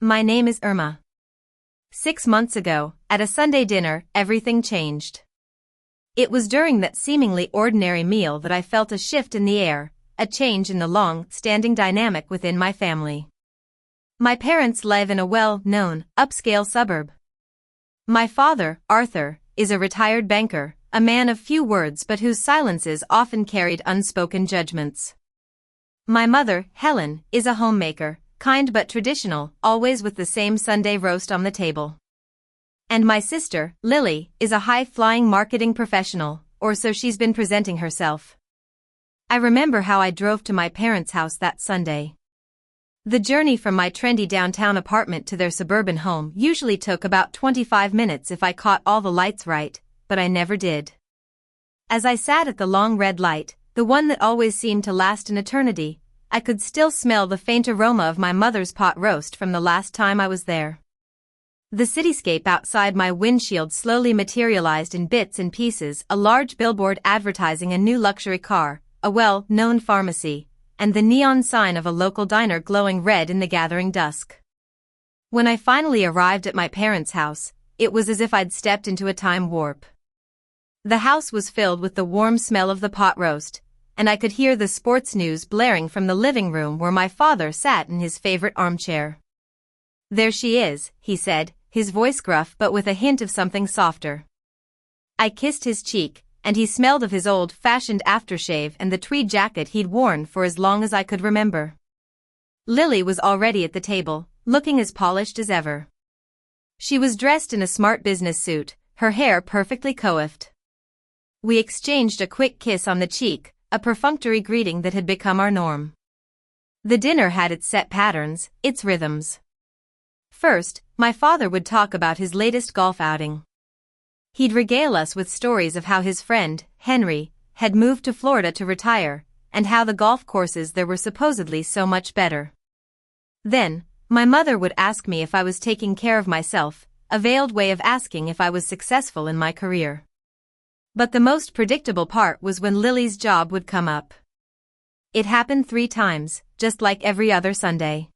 My name is Irma. 6 months ago, at a Sunday dinner, everything changed. It was during that seemingly ordinary meal that I felt a shift in the air, a change in the long-standing dynamic within my family. My parents live in a well-known, upscale suburb. My father, Arthur, is a retired banker, a man of few words but whose silences often carried unspoken judgments. My mother, Helen, is a homemaker, kind but traditional, always with the same Sunday roast on the table. And my sister, Lily, is a high-flying marketing professional, or so she's been presenting herself. I remember how I drove to my parents' house that Sunday. The journey from my trendy downtown apartment to their suburban home usually took about 25 minutes if I caught all the lights right, but I never did. As I sat at the long red light, the one that always seemed to last an eternity, I could still smell the faint aroma of my mother's pot roast from the last time I was there. The cityscape outside my windshield slowly materialized in bits and pieces, a large billboard advertising a new luxury car, a well-known pharmacy, and the neon sign of a local diner glowing red in the gathering dusk. When I finally arrived at my parents' house, it was as if I'd stepped into a time warp. The house was filled with the warm smell of the pot roast, and I could hear the sports news blaring from the living room where my father sat in his favorite armchair. "There she is," he said, his voice gruff but with a hint of something softer. I kissed his cheek, and he smelled of his old-fashioned aftershave and the tweed jacket he'd worn for as long as I could remember. Lily was already at the table, looking as polished as ever. She was dressed in a smart business suit, her hair perfectly coiffed. We exchanged a quick kiss on the cheek, a perfunctory greeting that had become our norm. The dinner had its set patterns, its rhythms. First, my father would talk about his latest golf outing. He'd regale us with stories of how his friend, Henry, had moved to Florida to retire, and how the golf courses there were supposedly so much better. Then, my mother would ask me if I was taking care of myself, a veiled way of asking if I was successful in my career. But the most predictable part was when Lily's job would come up. It happened 3 times, just like every other Sunday.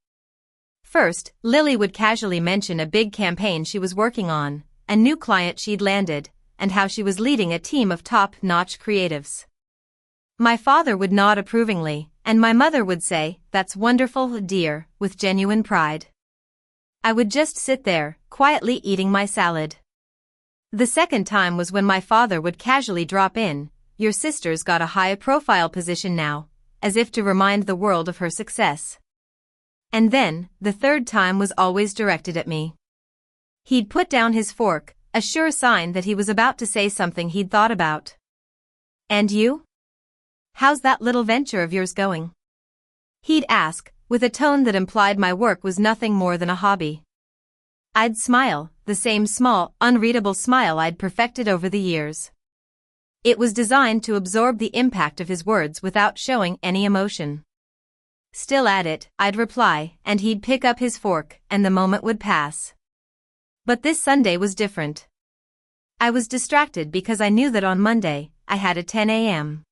First, Lily would casually mention a big campaign she was working on, a new client she'd landed, and how she was leading a team of top-notch creatives. My father would nod approvingly, and my mother would say, "That's wonderful, dear," with genuine pride. I would just sit there, quietly eating my salad. The second time was when my father would casually drop in, "Your sister's got a high-profile position now," as if to remind the world of her success. And then, the third time was always directed at me. He'd put down his fork, a sure sign that he was about to say something he'd thought about. "And you? How's that little venture of yours going?" He'd ask, with a tone that implied my work was nothing more than a hobby. I'd smile, the same small, unreadable smile I'd perfected over the years. It was designed to absorb the impact of his words without showing any emotion. "Still at it," I'd reply, and he'd pick up his fork, and the moment would pass. But this Sunday was different. I was distracted because I knew that on Monday, I had a 10 a.m.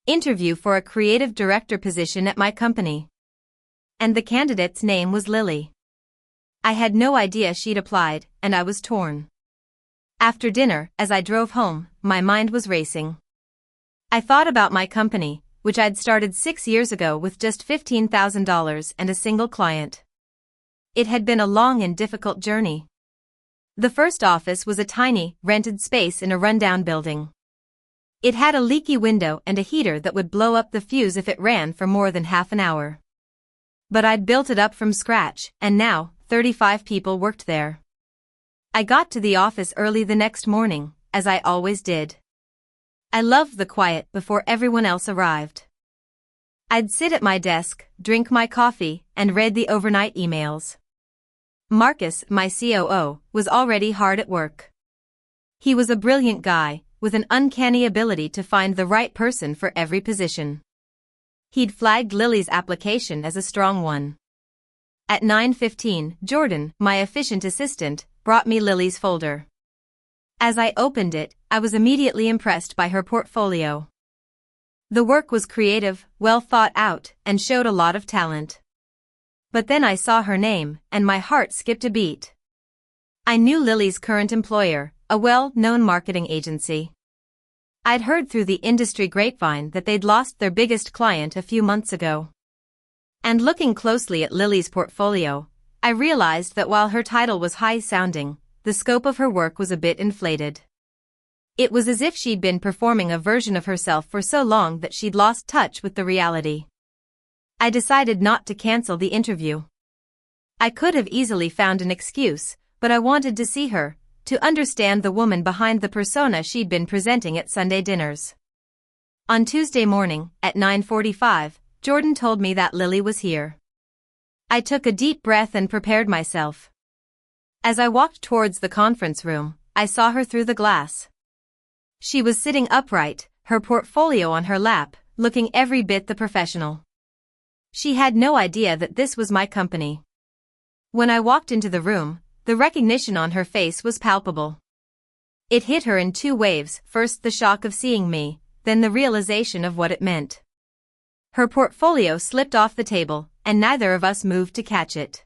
interview for a creative director position at my company. And the candidate's name was Lily. I had no idea she'd applied, and I was torn. After dinner, as I drove home, my mind was racing. I thought about my company, which I'd started 6 years ago with just $15,000 and a single client. It had been a long and difficult journey. The first office was a tiny, rented space in a rundown building. It had a leaky window and a heater that would blow up the fuse if it ran for more than half an hour. But I'd built it up from scratch, and now, 35 people worked there. I got to the office early the next morning, as I always did. I loved the quiet before everyone else arrived. I'd sit at my desk, drink my coffee, and read the overnight emails. Marcus, my COO, was already hard at work. He was a brilliant guy, with an uncanny ability to find the right person for every position. He'd flagged Lily's application as a strong one. At 9:15, Jordan, my efficient assistant, brought me Lily's folder. As I opened it, I was immediately impressed by her portfolio. The work was creative, well thought out, and showed a lot of talent. But then I saw her name, and my heart skipped a beat. I knew Lily's current employer, a well-known marketing agency. I'd heard through the industry grapevine that they'd lost their biggest client a few months ago. And looking closely at Lily's portfolio, I realized that while her title was high-sounding, the scope of her work was a bit inflated. It was as if she'd been performing a version of herself for so long that she'd lost touch with the reality. I decided not to cancel the interview. I could have easily found an excuse, but I wanted to see her, to understand the woman behind the persona she'd been presenting at Sunday dinners. On Tuesday morning, at 9:45, Jordan told me that Lily was here. I took a deep breath and prepared myself. As I walked towards the conference room, I saw her through the glass. She was sitting upright, her portfolio on her lap, looking every bit the professional. She had no idea that this was my company. When I walked into the room, the recognition on her face was palpable. It hit her in two waves, first the shock of seeing me, then the realization of what it meant. Her portfolio slipped off the table, and neither of us moved to catch it.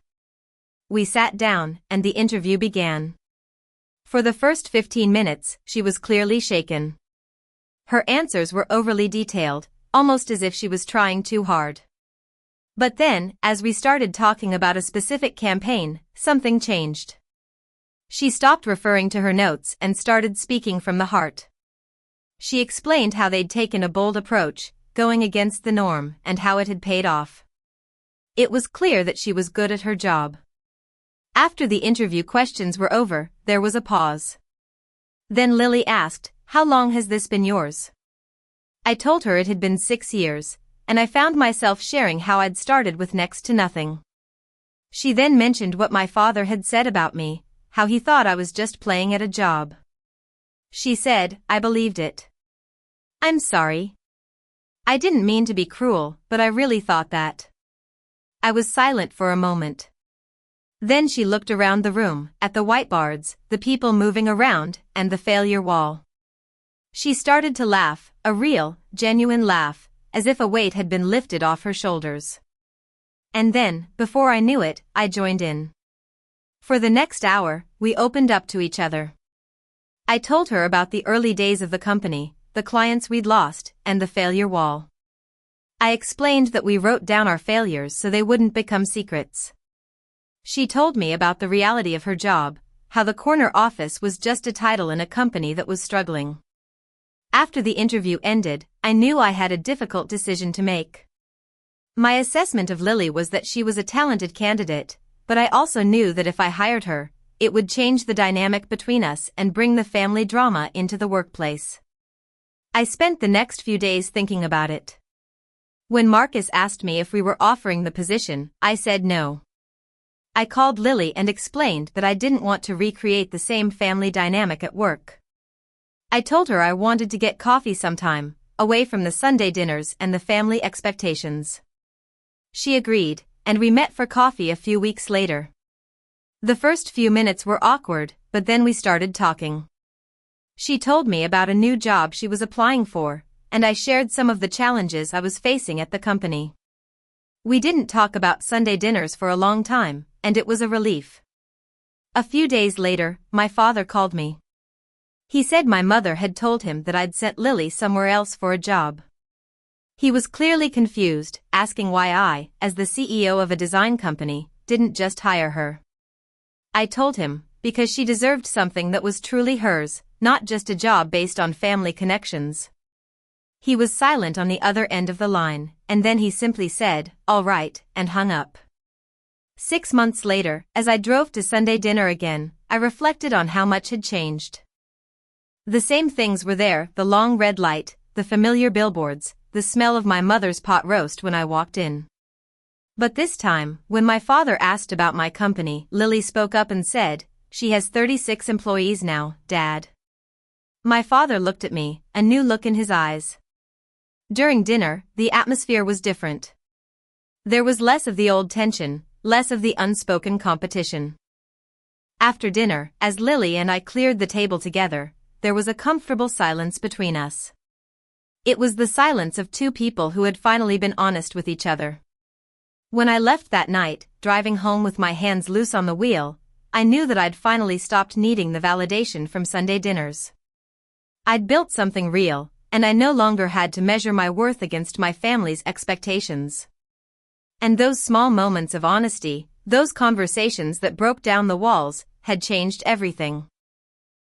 We sat down, and the interview began. For the first 15 minutes, she was clearly shaken. Her answers were overly detailed, almost as if she was trying too hard. But then, as we started talking about a specific campaign, something changed. She stopped referring to her notes and started speaking from the heart. She explained how they'd taken a bold approach, going against the norm, and how it had paid off. It was clear that she was good at her job. After the interview questions were over, there was a pause. Then Lily asked, "How long has this been yours?" I told her it had been 6 years, and I found myself sharing how I'd started with next to nothing. She then mentioned what my father had said about me, how he thought I was just playing at a job. She said, "I believed it. I'm sorry. I didn't mean to be cruel, but I really thought that." I was silent for a moment. Then she looked around the room, at the whiteboards, the people moving around, and the failure wall. She started to laugh, a real, genuine laugh, as if a weight had been lifted off her shoulders. And then, before I knew it, I joined in. For the next hour, we opened up to each other. I told her about the early days of the company, the clients we'd lost, and the failure wall. I explained that we wrote down our failures so they wouldn't become secrets. She told me about the reality of her job, how the corner office was just a title in a company that was struggling. After the interview ended, I knew I had a difficult decision to make. My assessment of Lily was that she was a talented candidate, but I also knew that if I hired her, it would change the dynamic between us and bring the family drama into the workplace. I spent the next few days thinking about it. When Marcus asked me if we were offering the position, I said no. I called Lily and explained that I didn't want to recreate the same family dynamic at work. I told her I wanted to get coffee sometime, away from the Sunday dinners and the family expectations. She agreed, and we met for coffee a few weeks later. The first few minutes were awkward, but then we started talking. She told me about a new job she was applying for, and I shared some of the challenges I was facing at the company. We didn't talk about Sunday dinners for a long time, and it was a relief. A few days later, my father called me. He said my mother had told him that I'd sent Lily somewhere else for a job. He was clearly confused, asking why I, as the CEO of a design company, didn't just hire her. I told him, because she deserved something that was truly hers, not just a job based on family connections. He was silent on the other end of the line, and then he simply said, "All right," and hung up. 6 months later, as I drove to Sunday dinner again, I reflected on how much had changed. The same things were there, the long red light, the familiar billboards, the smell of my mother's pot roast when I walked in. But this time, when my father asked about my company, Lily spoke up and said, "She has 36 employees now, Dad." My father looked at me, a new look in his eyes. During dinner, the atmosphere was different. There was less of the old tension, less of the unspoken competition. After dinner, as Lily and I cleared the table together, there was a comfortable silence between us. It was the silence of two people who had finally been honest with each other. When I left that night, driving home with my hands loose on the wheel, I knew that I'd finally stopped needing the validation from Sunday dinners. I'd built something real, and I no longer had to measure my worth against my family's expectations. And those small moments of honesty, those conversations that broke down the walls, had changed everything.